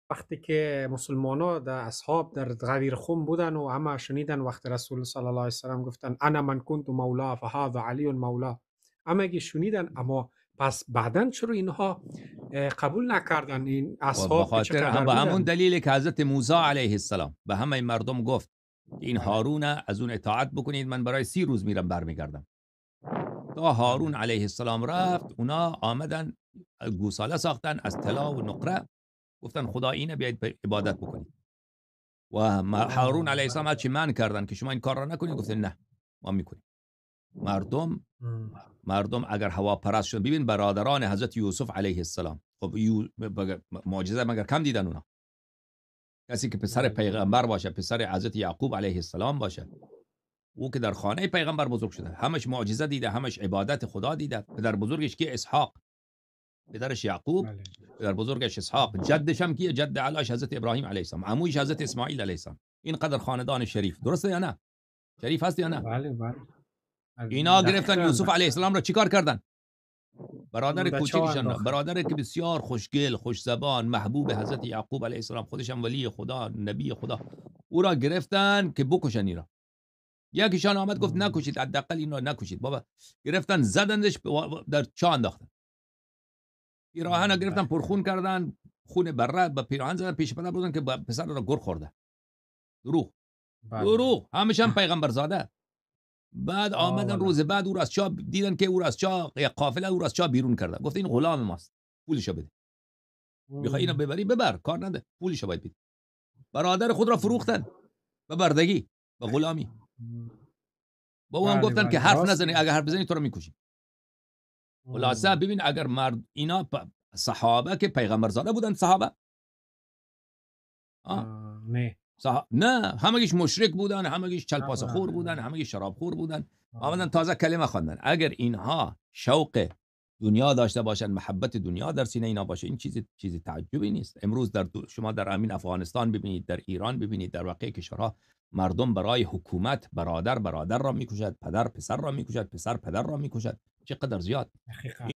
وقتی که مسلمان‌ها در اصحاب در غدیر خم بودن و همه شنیدن وقت رسول صلی الله علیه وسلم گفتن انا من کنت مولا فهذا علی مولا، همگی شنیدن. اما پس بعداً چرا اینها قبول نکردن این و به اصحاب که خاطر چقدر به همون بودن؟ دلیلی که حضرت موسی علیه السلام به همه مردم گفت این بله. هارون از اون اطاعت بکنید، من برای 30 روز میرم برمیگردم. تا هارون بله. علیه السلام رفت، اونا آمدن گوساله ساختن از طلا و نقره، گفتن خدا اینه، بیاید عبادت بکنید. و هارون علیه السلام هرچی من کردن که شما این کار را نکنید، گفتن نه ما میکنیم. مردم ام. مردم اگر هواپرست شدن، ببین برادران حضرت یوسف علیه السلام، خب معجزه مگر کم دیدن اونا؟ کسی که پسر بله. پیغمبر باشه، پسر حضرت یعقوب علیه السلام باشه، او که در خانه پیغمبر بزرگ شده، همش معجزه دیده، همش عبادت خدا دیده. پدر بزرگش که اسحاق، پدرش یعقوب، بله. پدر بزرگش اسحاق، جدش هم کیه؟ جد علاش حضرت ابراهیم علیه السلام، عمویش حضرت اسماعیل علیه السلام. اینقدر خاندان شریف، درسته یا نه؟ شریف هست یا نه؟ بله. بله. اینا گرفتن دقیقاً. یوسف علیه السلام را چیکار کردن؟ برادر به چاه کوچکشان، انداختن. برادر که بسیار خوشگل، خوش زبان، محبوب حضرت یعقوب علیه السلام، خودش هم ولی خدا، نبی خدا، او را گرفتن که بکشن. ایرا یکیشان آمد گفت ام. نکشید، حداقل این را نکشید. بابا گرفتن زدندش، در چاه انداختن. پیراهن گرفتن بله. پرخون کردن، خون بره به پیراهن زدن، پیش پدر بودن که پسر را گر خورده. دروغ، بله. دروغ، همش هم پیغمبر زاده. بعد آمدن والا. روز بعد او را از چاه دیدن که او را از چاه، یا قافله او را از چاه بیرون کرده. گفت این غلام ماست، پولشو بده. میخوای اینو ام. ببری ببر، کار نده، پولشو باید بدی. برادر خود را فروختن به بردگی، به غلامی. با او هم بله. گفتن که بله. حرف راست. نزنی، اگر حرف بزنی تو رو میکشیم. خلاصه ام. ببین، اگر مرد اینا صحابه که پیغمبر زاده بودن، صحابه نه. نه، همگیش مشرک بودن، همگیش چلپاس خور بودن، آه. همگیش شراب خور بودن. آمدن آه. تازه کلمه خواندن. اگر اینها شوق دنیا داشته باشن، محبت دنیا در سینه اینا باشه، این چیزی تعجبی نیست. امروز شما در امین افغانستان ببینید، در ایران ببینید، در واقع کشورها، مردم برای حکومت برادر را میکشد، پدر پسر را میکشد، پسر پدر را میکشد. چقدر زیاد. دقیقاً.